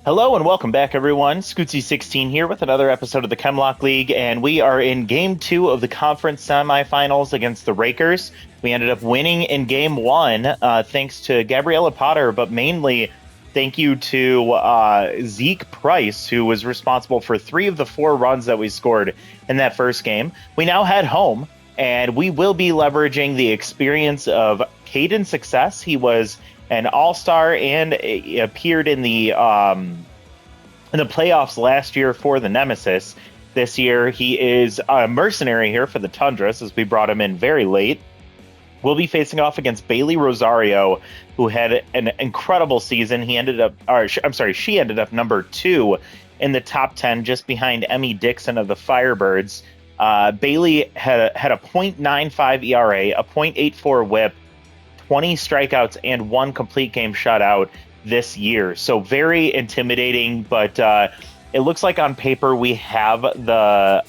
Hello and welcome back, everyone. Scootsy16 here with another episode of the Chemlock League, and we are in Game 2 of the conference semifinals against the Rakers. We ended up winning in Game 1 thanks to Gabriella Potter, but mainly thank you to Zeke Price, who was responsible for 3 of the 4 runs that we scored in that first game. We now head home, and we will be leveraging the experience of Caden Success. He was an all-star and appeared in the playoffs last year for the Nemesis. This year, he is a mercenary here for the Tundras, as we brought him in very late. We'll be facing off against Bailey Rosario, who had an incredible season. She ended up number 2 in the top 10, just behind Emmy Dixon of the Firebirds. Bailey had a .95 ERA, a .84 WHIP, 20 strikeouts, and 1 complete game shutout this year. So very intimidating, but it looks like on paper we have the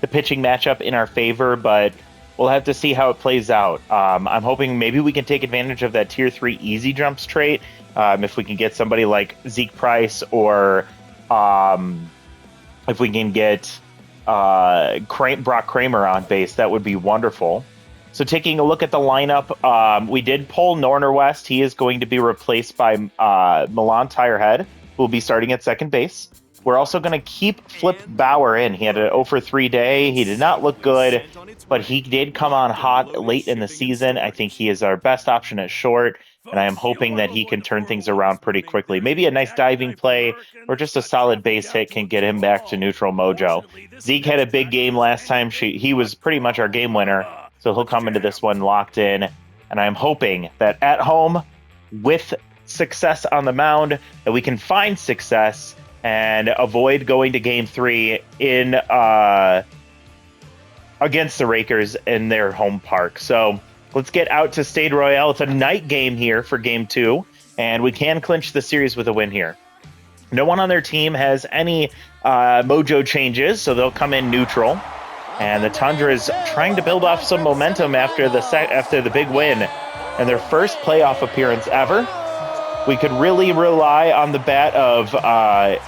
pitching matchup in our favor, but we'll have to see how it plays out. I'm hoping maybe we can take advantage of that Tier 3 easy jumps trait. If we can get somebody like Zeke Price, or if we can get Brock Kramer on base, that would be wonderful. So taking a look at the lineup, we did pull Norner West. He is going to be replaced by Milan Tirehead, who will be starting at second base. We're also going to keep Flip Bauer in. He had an 0-for-3 day. He did not look good, but he did come on hot late in the season. I think he is our best option at short, and I am hoping that he can turn things around pretty quickly. Maybe a nice diving play or just a solid base hit can get him back to neutral mojo. Zeke had a big game last time. He was pretty much our game winner. So he'll come into this one locked in, and I'm hoping that at home, with success on the mound, that we can find success and avoid going to Game 3 in against the Rakers in their home park. So let's get out to Stade Royale. It's a night game here for Game 2, and we can clinch the series with a win here. No one on their team has any mojo changes, so they'll come in neutral. And the Tundra is trying to build off some momentum after the big win and their first playoff appearance ever. We could really rely on the bat of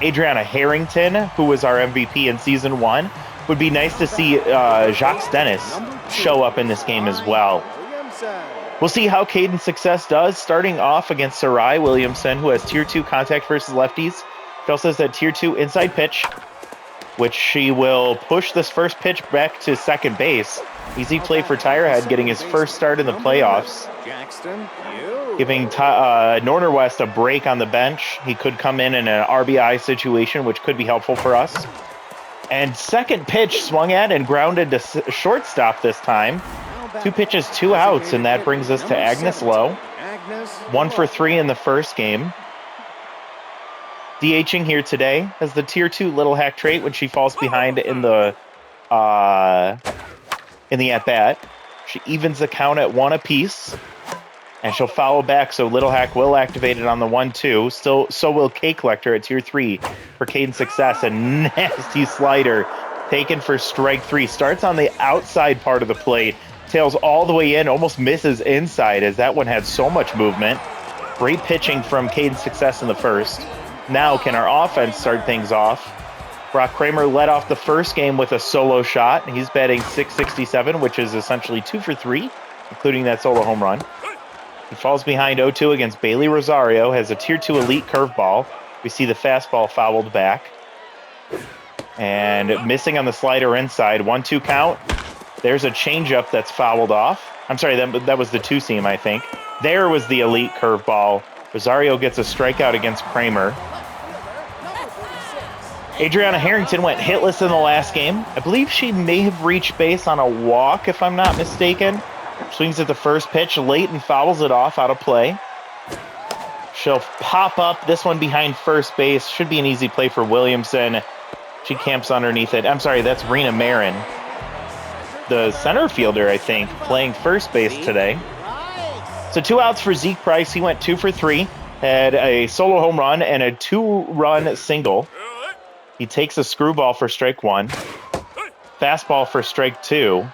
Adriana Harrington, who was our MVP in Season 1. Would be nice to see Jacques Dennis show up in this game as well. We'll see how Caden Success does, starting off against Sarai Williamson, who has Tier 2 contact versus lefties. She also has that Tier 2 inside pitch, which she will push this first pitch back to second base. Easy play for Tirehead, getting his first start in the playoffs. Giving Norner West a break on the bench. He could come in an RBI situation, which could be helpful for us. And second pitch swung at and grounded to shortstop this time. 2 pitches, 2 outs, and that brings us to Agnes Lowe. 1-for-3 in the first game. DHing here today has the Tier 2 little hack trait when she falls behind in the at-bat. She evens the count at 1 apiece, and she'll foul back, so little hack will activate it on the 1-2. So will K Collector at Tier 3 for Caden Success. A nasty slider taken for strike 3. Starts on the outside part of the plate, tails all the way in, almost misses inside, as that one had so much movement. Great pitching from Caden Success in the first. Now, can our offense start things off? Brock Kramer led off the first game with a solo shot. He's batting .667, which is essentially 2-for-3, including that solo home run. He falls behind 0-2 against Bailey Rosario, has a Tier 2 elite curveball. We see the fastball fouled back. And missing on the slider inside, 1-2 count. There's a changeup that's fouled off. I'm sorry, that was the 2-seam, I think. There was the elite curveball. Rosario gets a strikeout against Kramer. Adriana Harrington went hitless in the last game. I believe she may have reached base on a walk, if I'm not mistaken. Swings at the first pitch late and fouls it off out of play. She'll pop up this one behind first base. Should be an easy play for Williamson. She camps underneath it. I'm sorry, that's Rena Marin, the center fielder, I think, playing first base today. So 2 outs for Zeke Price. He went 2-for-3. Had a solo home run and a 2-run single. He takes a screwball for strike 1. Fastball for strike 2.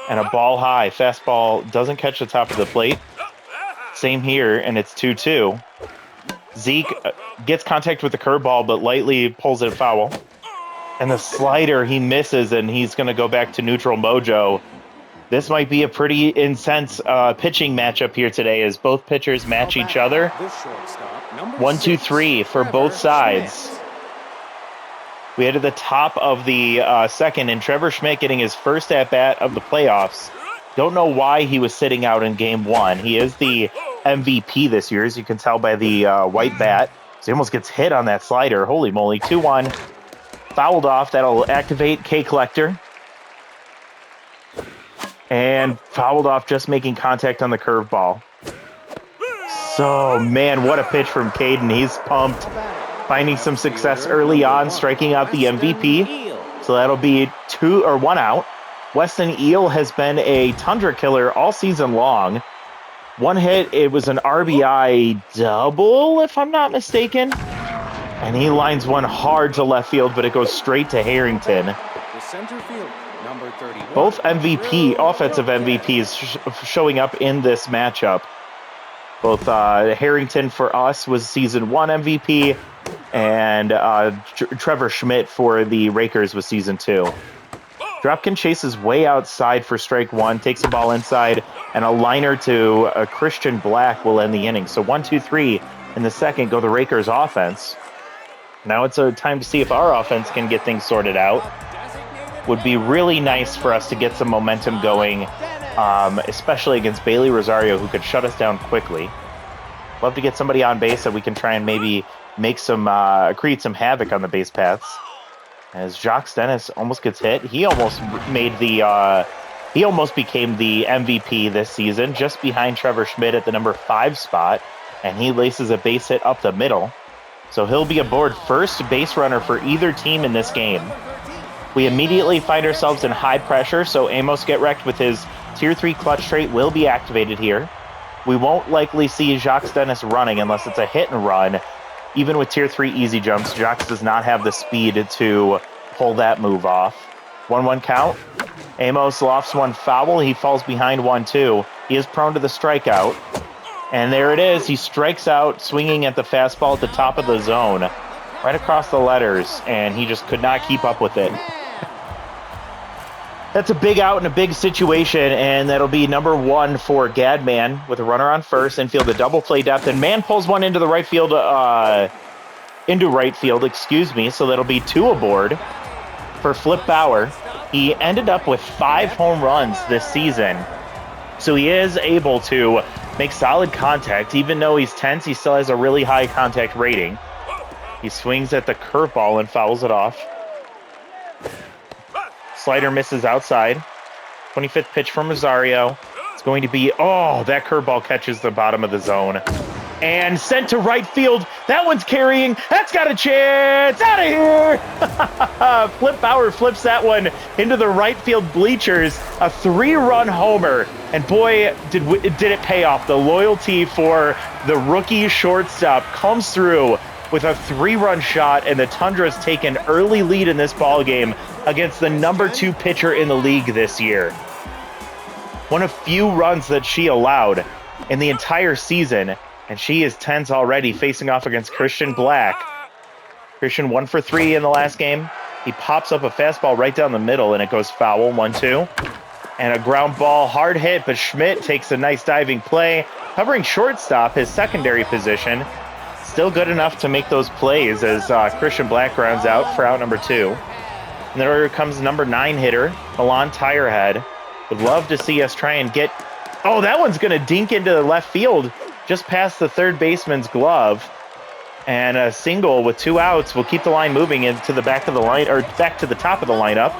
And a ball high. Fastball doesn't catch the top of the plate. Same here, and it's 2-2. Zeke gets contact with the curveball, but lightly pulls it foul. And the slider, he misses, and he's going to go back to neutral mojo. This might be a pretty intense pitching matchup here today as both pitchers match each other. 1, 2, 3 for both sides. We head to the top of the second, and Trevor Schmidt getting his first at-bat of the playoffs. Don't know why he was sitting out in Game 1. He is the MVP this year, as you can tell by the white bat. So he almost gets hit on that slider. Holy moly, 2-1. Fouled off. That'll activate K Collector. And fouled off, just making contact on the curveball. So, man, what a pitch from Caden. He's pumped. Finding some success early on, striking out the MVP. So that'll be 1 out. Weston Eel has been a Tundra killer all season long. 1 hit, it was an RBI double, if I'm not mistaken. And he lines one hard to left field, but it goes straight to Harrington. Both offensive MVPs showing up in this matchup. Both Harrington for us was Season 1 MVP, and Trevor Schmidt for the Rakers was Season 2. Dropkin chases way outside for strike 1, takes the ball inside, and a liner to Christian Black will end the inning. So 1, 2, 3 in the second go the Rakers offense. Now it's a time to see if our offense can get things sorted out. Would be really nice for us to get some momentum going, especially against Bailey Rosario, who could shut us down quickly. Love to get somebody on base that we can try and maybe make some create some havoc on the base paths. As Jacques Dennis almost gets hit, he almost made the he almost became the MVP this season, just behind Trevor Schmidt at the number 5 spot, and he laces a base hit up the middle. So he'll be aboard first base runner for either team in this game. We immediately find ourselves in high pressure, so Amos Get Wrecked with his Tier 3 clutch trait will be activated here. We won't likely see Jacques Dennis running unless it's a hit and run. Even with Tier 3 easy jumps, Jacques does not have the speed to pull that move off. 1-1 count. Amos lofts one foul. He falls behind 1-2. He is prone to the strikeout. And there it is. He strikes out, swinging at the fastball at the top of the zone, right across the letters, and he just could not keep up with it. That's a big out in a big situation, and that'll be number 1 for Gadman with a runner on first. Infield, a double play depth, and Mann pulls one into the right field, excuse me. So that'll be 2 aboard for Flip Bauer. He ended up with 5 home runs this season, so he is able to make solid contact. Even though he's tense, he still has a really high contact rating. He swings at the curveball and fouls it off. Slider misses outside. 25th pitch from Rosario. It's going to be, that curveball catches the bottom of the zone. And sent to right field. That one's carrying. That's got a chance. Out of here. Flip Bauer flips that one into the right field bleachers. A 3-run homer. And boy, did it pay off. The loyalty for the rookie shortstop comes through with a 3-run shot, and the Tundra's take an early lead in this ballgame against the number 2 pitcher in the league this year. One of few runs that she allowed in the entire season, and she is tense already, facing off against Christian Black. Christian 1 for 3 in the last game. He pops up a fastball right down the middle, and it goes foul, 1-2. And a ground ball, hard hit, but Schmidt takes a nice diving play, covering shortstop, his secondary position. Still good enough to make those plays as Christian Black grounds out for out number 2. And there comes number 9 hitter, Milan Tirehead. Would love to see us try and get... that one's going to dink into the left field, just past the third baseman's glove. And a single with 2 outs will keep the line moving into the back of the line, or back to the top of the lineup.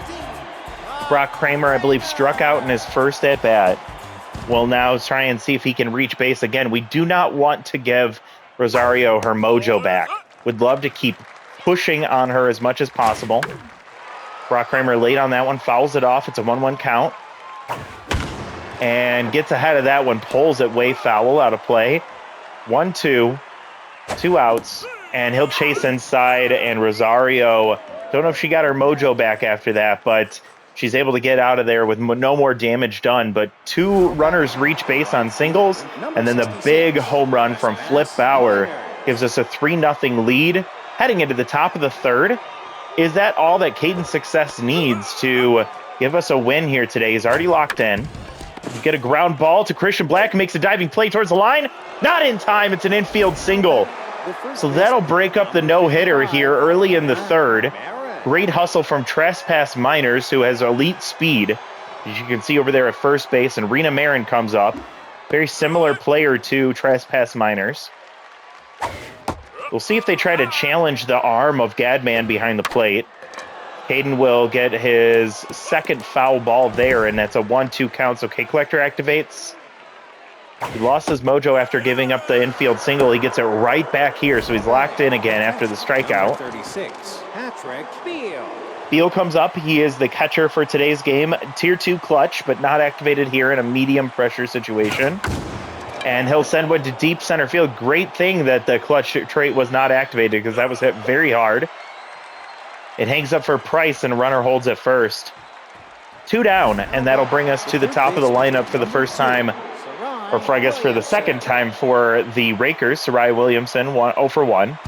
Brock Kramer, I believe, struck out in his first at-bat. We'll now try and see if he can reach base again. We do not want to give Rosario her mojo back. Would love to keep pushing on her as much as possible. Brock Kramer late on that one, fouls it off. It's a 1-1 count. And gets ahead of that one, pulls it way foul out of play. 1-2, 2 outs, and he'll chase inside, and Rosario, don't know if she got her mojo back after that, but she's able to get out of there with no more damage done. But 2 runners reach base on singles, and then the big home run from Flip Bauer Gives us a 3-0 lead heading into the top of the third. Is that all that Caden's Success needs to give us a win here today? He's already locked in. Get a ground ball to Christian Black, makes a diving play towards the line. Not in time, it's an infield single. So that'll break up the no-hitter here early in the third. Great hustle from Trespass Miners, who has elite speed, as you can see over there at first base, and Rena Marin comes up. Very similar player to Trespass Miners. We'll see if they try to challenge the arm of Gadman behind the plate. Caden will get his second foul ball there, and that's a 1-2 count, so K-Collector activates. He lost his mojo after giving up the infield single. He gets it right back here, so he's locked in again after the strikeout. 36, Patrick Beal. Beal comes up. He is the catcher for today's game. Tier 2 clutch, but not activated here in a medium pressure situation. And he'll send one to deep center field. Great thing that the clutch trait was not activated, because that was hit very hard. It hangs up for Price, and runner holds at first. 2 down, and that'll bring us to the top of the lineup for the first time, or for, I guess, for the second time for the Rakers. Sarai Williamson, 0 for 1.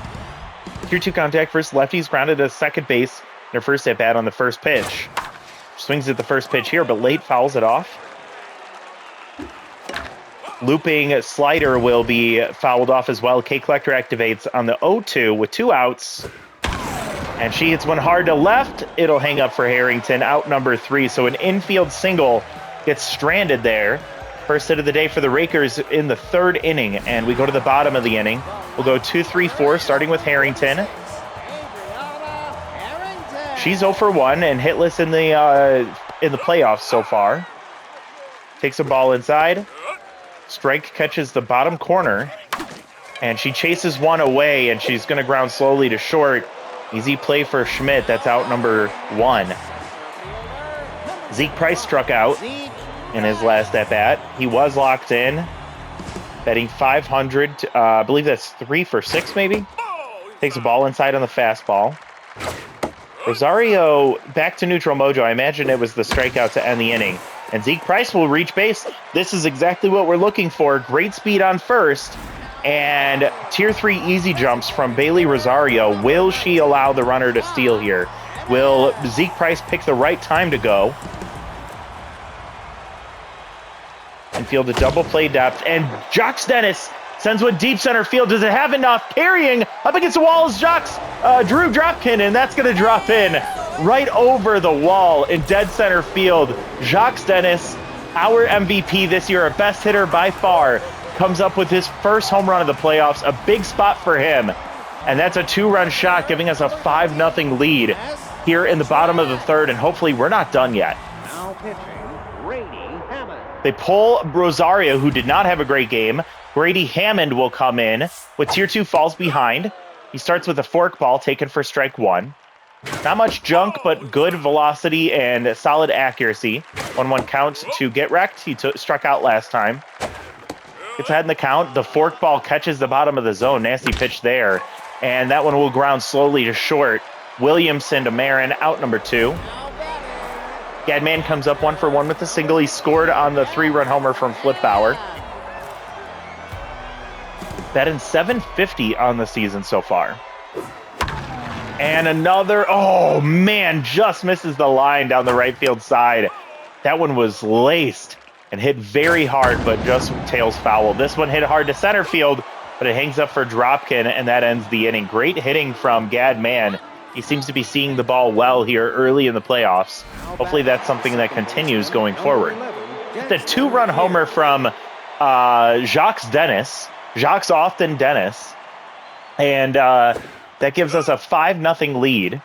Tier 2 contact versus lefties, grounded at second base. Their first at bat on the first pitch. Swings at the first pitch here, but late fouls it off. Looping slider will be fouled off as well. K-Collector activates on the 0-2 with 2 outs. And she hits one hard to left. It'll hang up for Harrington, out number 3. So an infield single gets stranded there. First hit of the day for the Rakers in the third inning, and we go to the bottom of the inning. We'll go 2-3-4, starting with Harrington. She's 0 for 1 and hitless in the playoffs so far. Takes a ball inside. Strike catches the bottom corner, and she chases one away, and she's going to ground slowly to short. Easy play for Schmidt. That's out number 1. Zeke Price struck out in his last at-bat. He was locked in, betting 500. I believe that's 3 for 6, maybe. Takes a ball inside on the fastball. Rosario back to neutral mojo. I imagine it was the strikeout to end the inning. And Zeke Price will reach base. This is exactly what we're looking for. Great speed on first. And tier 3 easy jumps from Bailey Rosario. Will she allow the runner to steal here? Will Zeke Price pick the right time to go? And field a double play depth. And Jox Dennis sends one deep center field. Does it have enough? Carrying up against the wall is Drew Dropkin, and that's going to drop in right over the wall in dead center field. Jox Dennis, our MVP this year, our best hitter by far, comes up with his first home run of the playoffs. A big spot for him. And that's a 2-run shot, giving us a 5-0 lead here in the bottom of the third, and hopefully we're not done yet. Now pitching, Grady Hammond. They pull Rosario, who did not have a great game. Grady Hammond will come in with tier 2 falls behind. He starts with a fork ball taken for strike 1. Not much junk, but good velocity and solid accuracy. 1-1 count to get wrecked. He struck out last time. Gets ahead in the count. The fork ball catches the bottom of the zone. Nasty pitch there. And that one will ground slowly to short. Williamson to Marin, out number 2. Gadman comes up 1 for 1 with a single. He scored on the 3-run homer from Flip Bauer. Batting .750 on the season so far. And another, oh man, just misses the line down the right field side. That one was laced and hit very hard, but just tails foul. This one hit hard to center field, but it hangs up for Dropkin, and that ends the inning. Great hitting from Gadman. He seems to be seeing the ball well here early in the playoffs. Hopefully that's something that continues going forward. The 2-run homer from Jox Dennis. Jacques Austin Dennis. And that gives us a 5-0 lead.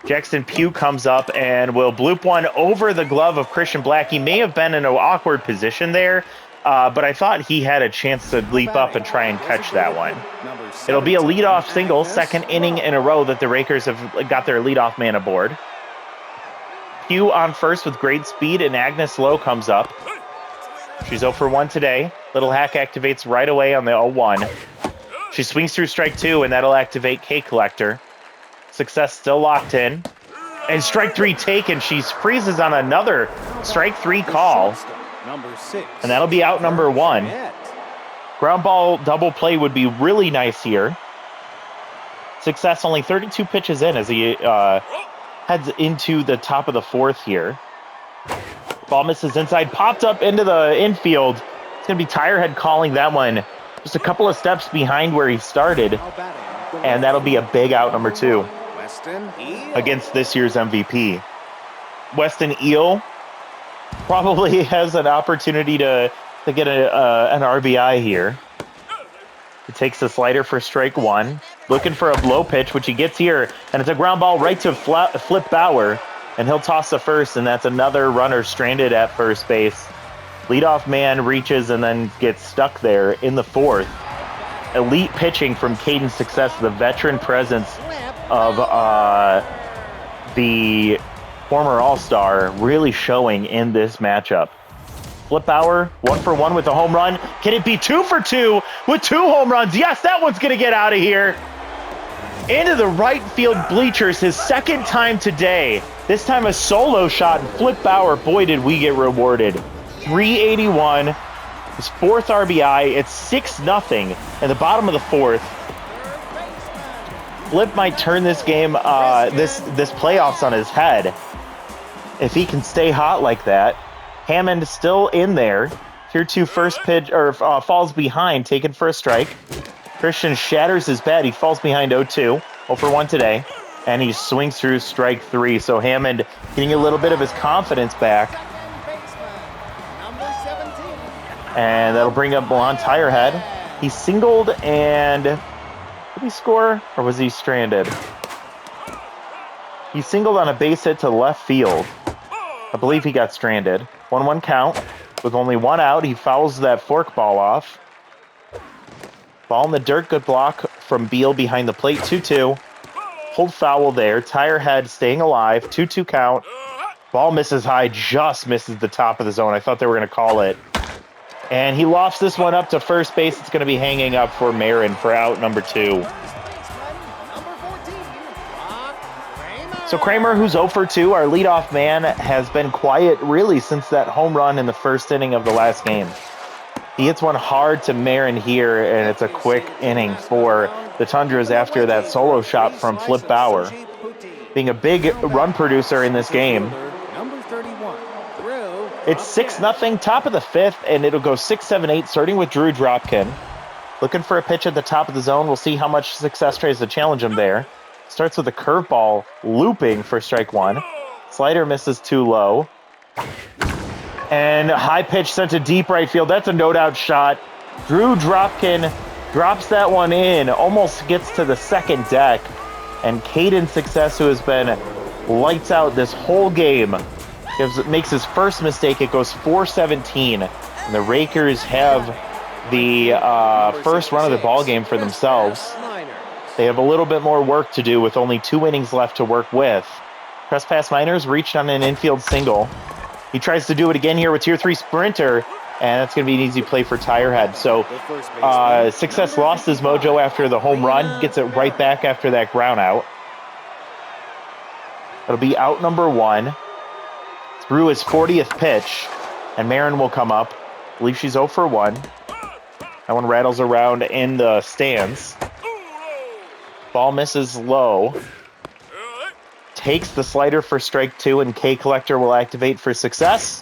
Jackson Pugh comes up and will bloop one over the glove of Christian Black. He may have been in an awkward position there, but I thought he had a chance to leap up and try and catch that one. It'll be a leadoff single, second inning in a row that the Rakers have got their leadoff man aboard. Pugh on first with great speed, and Agnes Lowe comes up. She's 0 for 1 today. Little Hack activates right away on the 0-1. She swings through strike 2, and that'll activate K-Collector. Success still locked in. And strike 3 taken. She freezes on another strike 3 call. And that'll be out number 1. Ground ball double play would be really nice here. Success only 32 pitches in as he heads into the top of the fourth here. Ball misses inside, popped up into the infield. It's going to be Tirehead calling that one just a couple of steps behind where he started. And that'll be a big out, number 2, against this year's MVP. Weston Eel probably has an opportunity to get an RBI here. He takes the slider for strike 1. Looking for a blow pitch, which he gets here. And it's a ground ball right to Flip Bauer. And he'll toss the first, and that's another runner stranded at first base. Leadoff man reaches and then gets stuck there in the fourth. Elite pitching from Caden Success, the veteran presence of the former All-Star, really showing in this matchup. Flip Bauer, 1 for 1 with a home run. Can it be 2 for 2 with 2 home runs? Yes, that one's going to get out of here. Into the right field bleachers, his second time today. This time a solo shot, and Flip Bauer, boy, did we get rewarded. 381, his 4th RBI. It's 6-0 in the bottom of the 4th. Flip might turn this game, this playoffs on his head if he can stay hot like that. Hammond still in there. Here to first pitch, or falls behind, taken for a strike. Christian shatters his bat. He falls behind 0-2, 0 for 1 today. And he swings through strike 3. So Hammond getting a little bit of his confidence back. And that'll bring up Milan Tirehead. He singled and... Did he score? Or was he stranded? He singled on a base hit to left field. I believe he got stranded. 1-1 count. With only 1 out, he fouls that fork ball off. Ball in the dirt. Good block from Beal behind the plate. 2-2. Hold foul there. Tirehead staying alive. 2-2 count. Ball misses high. Just misses the top of the zone. I thought they were going to call it. And he lofts this one up to first base. It's going to be hanging up for Marin for out number 2. So Kramer, who's 0 for 2, our leadoff man, has been quiet really since that home run in the first inning of the last game. He hits one hard to Marin here, and it's a quick inning for the Tundras after that solo shot from Flip Bauer. Being a big run producer in this game. It's 6-0, top of the 5th, and it'll go 6-7-8, starting with Drew Dropkin. Looking for a pitch at the top of the zone. We'll see how much Success tries to challenge him there. Starts with a curveball looping for strike 1. Slider misses too low. And a high pitch sent to deep right field. That's a no-doubt shot. Drew Dropkin drops that one in, almost gets to the second deck. And Caden Success, who has been lights out this whole game, makes his first mistake. It goes 4-17. And the Rakers have the first run of the ball game for themselves. They have a little bit more work to do with only 2 innings left to work with. Trespass Miners reached on an infield single. He tries to do it again here with Tier 3 Sprinter, and that's going to be an easy play for Tirehead. So Success lost his mojo after the home run, gets it right back after that ground out. It'll be out number 1 through his 40th pitch, and Marin will come up. I believe she's 0 for 1. That one rattles around in the stands. Ball misses low. Takes the slider for strike 2, and K Collector will activate for Success.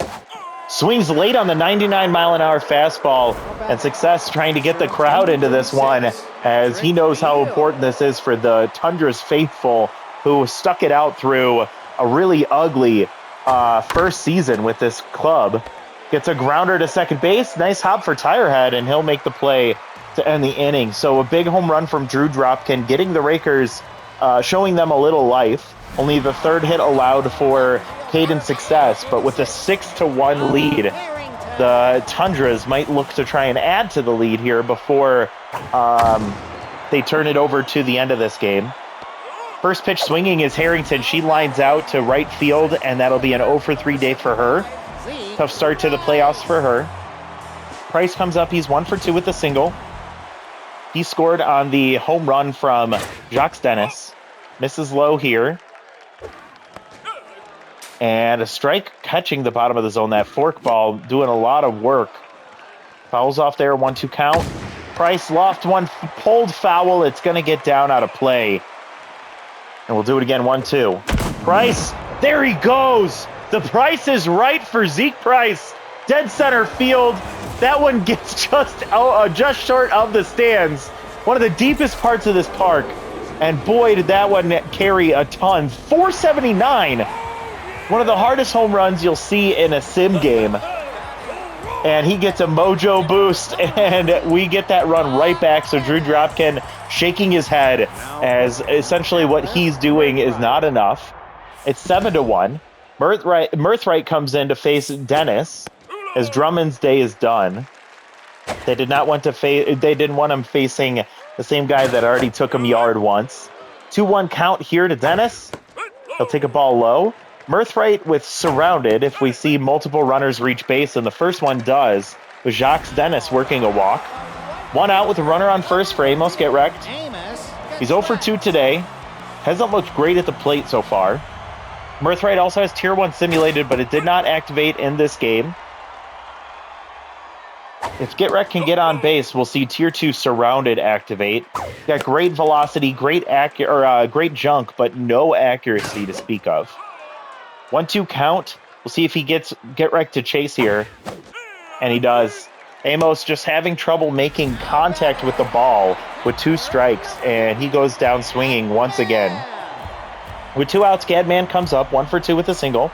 Swings late on the 99-mile-an-hour fastball, and Success trying to get the crowd into this one, as he knows how important this is for the Tundras faithful, who stuck it out through a really ugly first season with this club. Gets a grounder to second base. Nice hop for Tirehead, and he'll make the play to end the inning. So a big home run from Drew Dropkin, getting the Rakers, showing them a little life. Only the 3rd hit allowed for Caden Success, but with a 6-1 lead, the Tundras might look to try and add to the lead here before they turn it over to the end of this game. First pitch swinging is Harrington. She lines out to right field, and that'll be an 0 for 3 day for her. Tough start to the playoffs for her. Price comes up. He's 1 for 2 with a single. He scored on the home run from Jacques Dennis. Misses low here. And a strike catching the bottom of the zone. That fork ball doing a lot of work. Fouls off there, 1-2 count. Price loft one, pulled foul. It's going to get down out of play. And we'll do it again, 1-2. Price, there he goes. The Price is right for Zeke Price. Dead center field. That one gets just short of the stands. One of the deepest parts of this park. And boy, did that one carry a ton. 479. One of the hardest home runs you'll see in a sim game. And he gets a mojo boost, and we get that run right back. So Drew Dropkin shaking his head as essentially what he's doing is not enough. It's 7-1. Mirthright comes in to face Dennis as Drummond's day is done. They did not want to they didn't want him facing the same guy that already took him yard once. 2-1 count here to Dennis. He'll take a ball low. Mirthright with surrounded if we see multiple runners reach base, and the first one does, with Jacques Dennis working a walk. 1 out with a runner on first for Amos, get wrecked. He's 0 for 2 today. Hasn't looked great at the plate so far. Mirthright also has Tier 1 simulated, but it did not activate in this game. If Get Wrecked can get on base, we'll see Tier 2 surrounded activate. Got great velocity, great junk, but no accuracy to speak of. 1-2 count. We'll see if he gets Get Wrecked to chase here. And he does. Amos just having trouble making contact with the ball with 2 strikes, and he goes down swinging once again. With 2 outs, Gadman comes up, 1 for 2 with a single.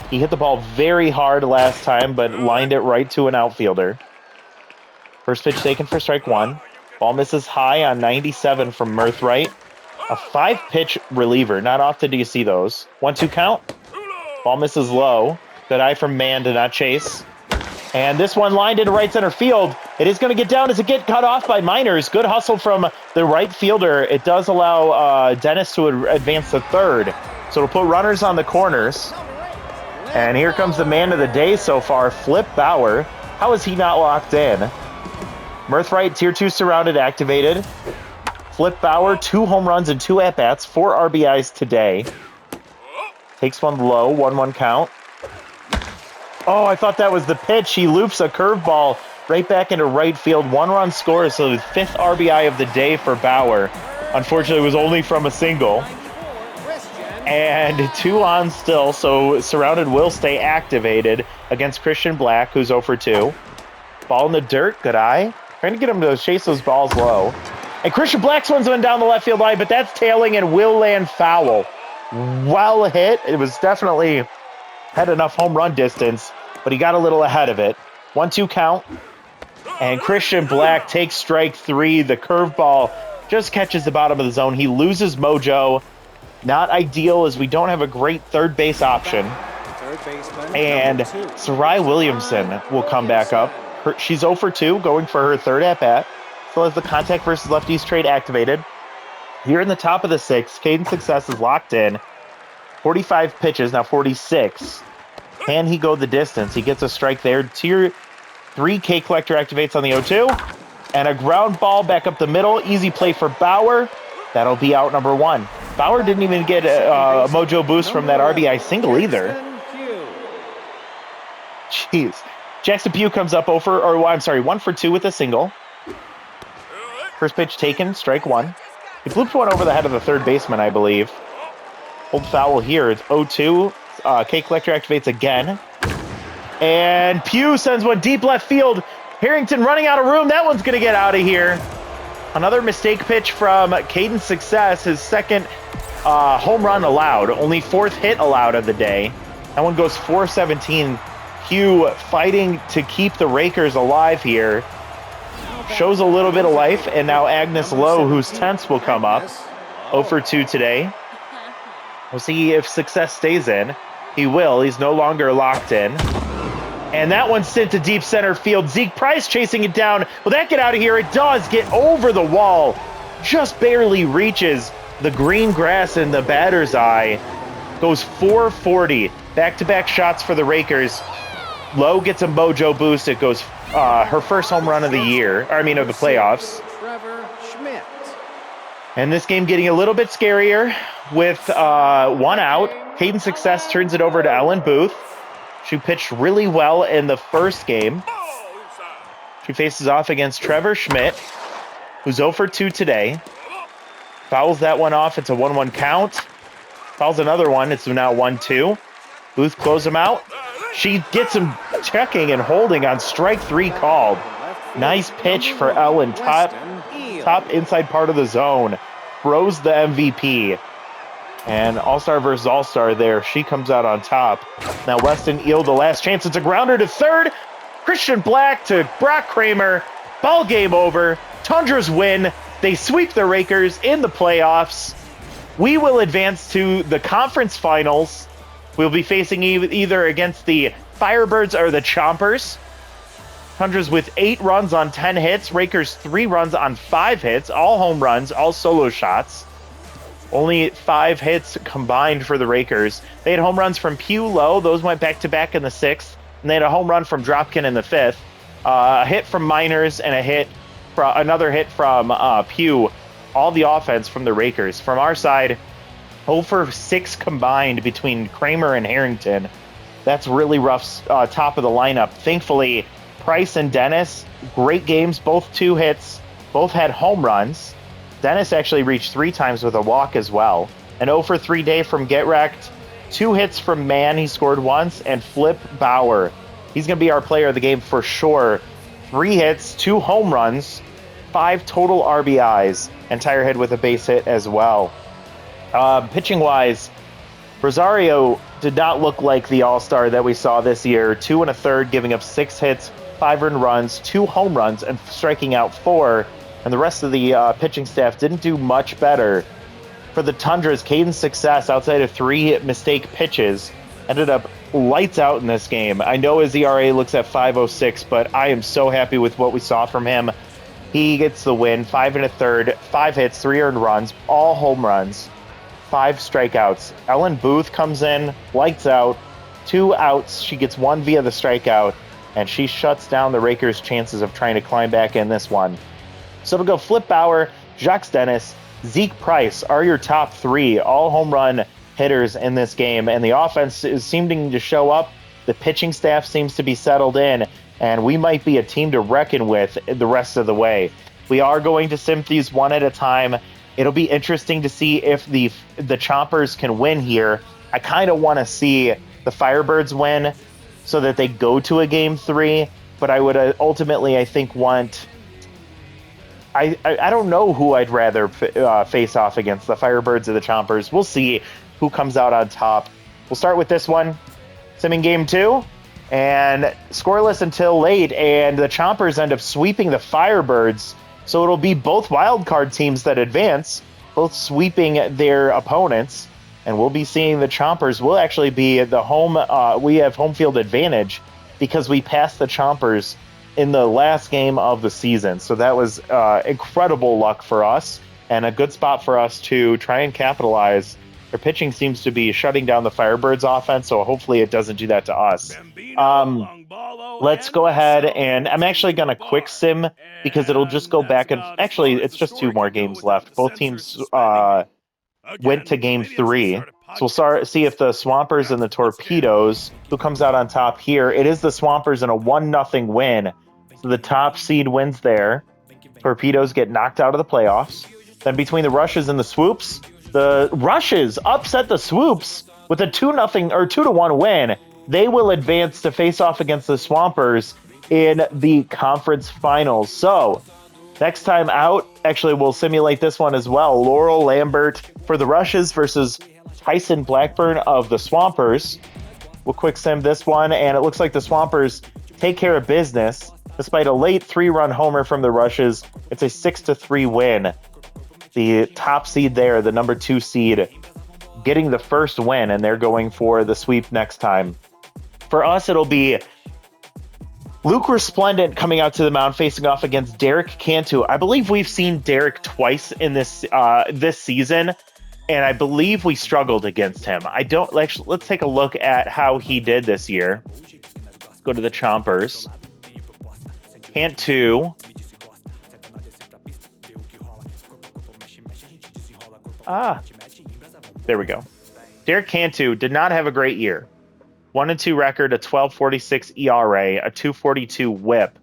He hit the ball very hard last time, but lined it right to an outfielder. First pitch taken for strike 1. Ball misses high on 97 from Mirthright. A 5-pitch reliever. Not often do you see those. 1-2 count. Ball misses low. Good eye from Mann to not chase. And this one lined into right center field. It is going to get down as it gets cut off by Miners. Good hustle from the right fielder. It does allow Dennis to advance to third. So it'll put runners on the corners. And here comes the man of the day so far, Flip Bauer. How is he not locked in? Mirthright, Tier 2 surrounded, activated. Flip Bauer, 2 home runs and 2 at-bats, 4 RBIs today. Takes one low, 1-1 count. Oh, I thought that was the pitch. He loops a curveball right back into right field. 1-run score, so the 5th RBI of the day for Bauer. Unfortunately, it was only from a single. And 2 on still, so surrounded will stay activated against Christian Black, who's 0 for 2. Ball in the dirt, good eye. Trying to get him to chase those balls low. And Christian Black's one's went down the left field line, but that's tailing and will land foul. Well hit. It was definitely had enough home run distance, but he got a little ahead of it. 1-2 count. And Christian Black takes strike 3. The curveball just catches the bottom of the zone. He loses mojo. Not ideal as we don't have a great third base option. And Sarai Williamson will come back up. She's 0 for 2, going for her 3rd at-bat. So as the contact versus lefties trade activated. Here in the top of the 6th, Caden Success is locked in. 45 pitches, now 46. Can he go the distance? He gets a strike there. Tier 3 K Collector activates on the 0-2. And a ground ball back up the middle. Easy play for Bauer. That'll be out number 1. Bauer didn't even get a mojo boost from that RBI single either. Jeez. Jackson Pugh comes up 1 for 2 with a single. First pitch taken, strike 1. He blooped one over the head of the third baseman, I believe. Hold foul here. It's 0-2. K Collector activates again. And Pugh sends one deep left field. Harrington running out of room. That one's going to get out of here. Another mistake pitch from Caden Success. His 2nd home run allowed. Only 4th hit allowed of the day. That one goes 417. Pugh fighting to keep the Rakers alive here. Shows a little bit of life, and now Agnes Lowe, whose 10th will come up. 0 for 2 today. We'll see if Success stays in. He will. He's no longer locked in. And that one's sent to deep center field. Zeke Price chasing it down. Will that get out of here? It does get over the wall. Just barely reaches the green grass in the batter's eye. Goes 440. Back-to-back shots for the Rakers. Lowe gets a mojo boost. It goes her first home run of the year. Of the playoffs. And this game getting a little bit scarier with 1 out. Caden Success turns it over to Ellen Booth. She pitched really well in the first game. She faces off against Trevor Schmidt. who's 0 for 2 today. Fouls that one off. It's a 1-1 count. Fouls another one. It's now 1-2. Booth close him out. She gets him checking and holding on strike 3 called. Nice pitch for Ellen. Top inside part of the zone. Throws the MVP. And All-Star versus All-Star there. She comes out on top. Now Weston Eel, the last chance. It's a grounder to third. Christian Black to Brock Kramer. Ball game over. Tundras win. They sweep the Rakers in the playoffs. We will advance to the conference finals. We'll be facing either against the Firebirds or the Chompers. Tundras with 8 runs on 10 hits. Rakers 3 runs on 5 hits. All home runs, all solo shots. Only 5 hits combined for the Rakers. They had home runs from Pew Low. Those went back-to-back in the 6th. And they had a home run from Dropkin in the 5th. A hit from Miners and another hit from Pew. All the offense from the Rakers. From our side, 0 for 6 combined between Kramer and Harrington. That's really rough top of the lineup. Thankfully, Price and Dennis, great games, both 2 hits, both had home runs. Dennis actually reached 3 times with a walk as well. An 0 for 3 day from Get Wrecked. 2 hits from Mann, he scored once, and Flip Bauer. He's going to be our player of the game for sure. 3 hits, 2 home runs, 5 total RBIs, and Tirehead with a base hit as well. Pitching-wise, Rosario did not look like the all-star that we saw this year. 2 1/3, giving up 6 hits, 5 earned runs, 2 home runs, and striking out 4. And the rest of the pitching staff didn't do much better. For the Tundras, Caden's success outside of 3 mistake pitches ended up lights out in this game. I know his ERA looks at 5.06, but I am so happy with what we saw from him. He gets the win, 5 1/3, 5 hits, 3 earned runs, all home runs, 5 strikeouts. Ellen Booth comes in, lights out, 2 outs. She gets 1 via the strikeout, and she shuts down the Rakers' chances of trying to climb back in this one. So it'll go Flip Bauer, Jacques Dennis, Zeke Price are your top 3, all home run hitters in this game. And the offense is seeming to show up. The pitching staff seems to be settled in, and we might be a team to reckon with the rest of the way. We are going to sim these one at a time. It'll be interesting to see if the Chompers can win here. I kind of want to see the Firebirds win so that they go to a game 3, but I would ultimately, I think, want... I don't know who I'd rather face off against, the Firebirds or the Chompers. We'll see who comes out on top. We'll start with this one. Simming game 2, and scoreless until late, and the Chompers end up sweeping the Firebirds. So it'll be both wildcard teams that advance, both sweeping their opponents, and we'll be seeing the Chompers. We'll actually be the home, we have home field advantage because we passed the Chompers in the last game of the season. So that was incredible luck for us and a good spot for us to try and capitalize. Their pitching seems to be shutting down the Firebirds offense, so hopefully it doesn't do that to us. Let's go ahead, and I'm actually going to quick sim because it'll just go back and actually it's just 2 more games left. Both teams went to game 3. So we'll see if the Swampers and the Torpedoes, who comes out on top here. It is the Swampers in a 1-0 win. So the top seed wins there. Torpedoes get knocked out of the playoffs. Then between the Rushes and the Swoops, the Rushes upset the Swoops with a 2-0 or 2-1 win. They will advance to face off against the Swampers in the conference finals. So next time out, actually we'll simulate this one as well. Laurel Lambert for the Rushes versus Tyson Blackburn of the Swampers. We'll quick sim this one, and it looks like the Swampers take care of business. Despite a late 3-run homer from the Rushes, it's a 6-3 win. The top seed there, the number 2 seed, getting the first win, and they're going for the sweep next time. For us, it'll be Luke Resplendent coming out to the mound, facing off against Derek Cantu. I believe we've seen Derek twice in this season, and I believe we struggled against him. Let's take a look at how he did this year. Let's go to the Chompers. Cantu. There we go. Derek Cantu did not have a great year. 1-2 record, a 12.46 ERA, a 2.42 WHIP,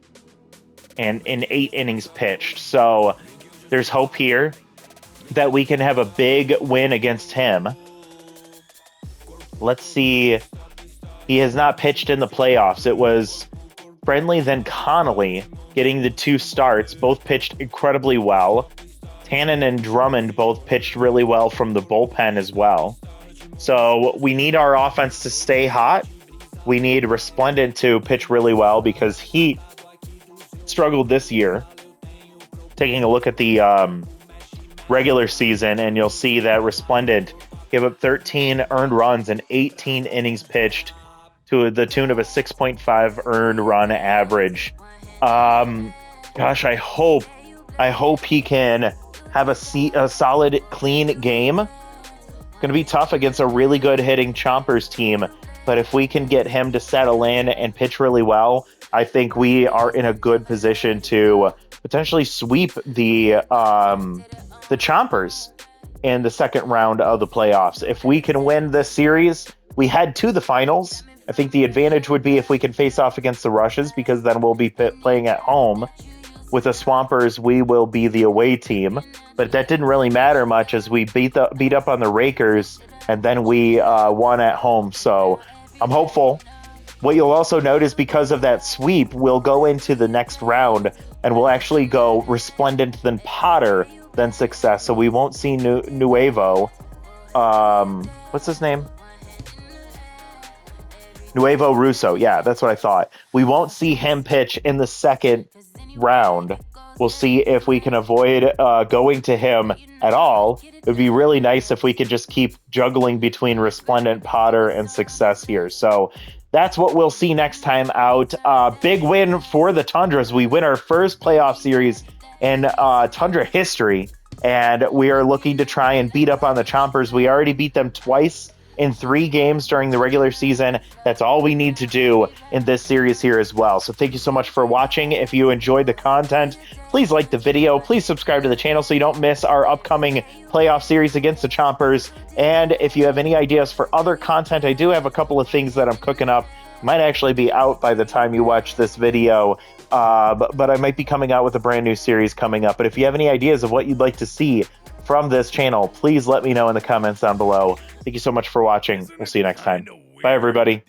and in 8 innings pitched. So there's hope here that we can have a big win against him. Let's see. He has not pitched in the playoffs. It was Friendly, then Connolly getting the 2 starts. Both pitched incredibly well. Tannen and Drummond both pitched really well from the bullpen as well. So we need our offense to stay hot. We need Resplendent to pitch really well because he struggled this year. Taking a look at the regular season, and you'll see that Resplendent gave up 13 earned runs and 18 innings pitched to the tune of a 6.5 earned run average. Gosh, I hope he can have a solid, clean game. Going to be tough against a really good hitting Chompers team, but if we can get him to settle in and pitch really well, I think we are in a good position to potentially sweep the Chompers in the second round of the playoffs. If we can win this series, we head to the finals. I think the advantage would be if we can face off against the Rushes, because then we'll be playing at home. With the Swampers, we will be the away team, but that didn't really matter much as we beat up on the Rakers, and then we won at home. So I'm hopeful. What you'll also notice, because of that sweep, we'll go into the next round, and we'll actually go Resplendent, then Potter, then Success. So we won't see Nuevo. What's his name? Nuevo Russo. Yeah, that's what I thought. We won't see him pitch in the second round. We'll see if we can avoid going to him at all. It would be really nice if we could just keep juggling between Resplendent, Potter, and Success here. So that's what we'll see next time out. Big win for the Tundras. We win our first playoff series in Tundra history, and we are looking to try and beat up on the Chompers. We already beat them twice in 3 games during the regular season. That's all we need to do in this series here as well. So thank you so much for watching. If you enjoyed the content, please like the video. Please subscribe to the channel so you don't miss our upcoming playoff series against the Chompers. And if you have any ideas for other content, I do have a couple of things that I'm cooking up. Might actually be out by the time you watch this video, but I might be coming out with a brand new series coming up. But if you have any ideas of what you'd like to see from this channel, please let me know in the comments down below. Thank you so much for watching. We'll see you next time. Bye, everybody.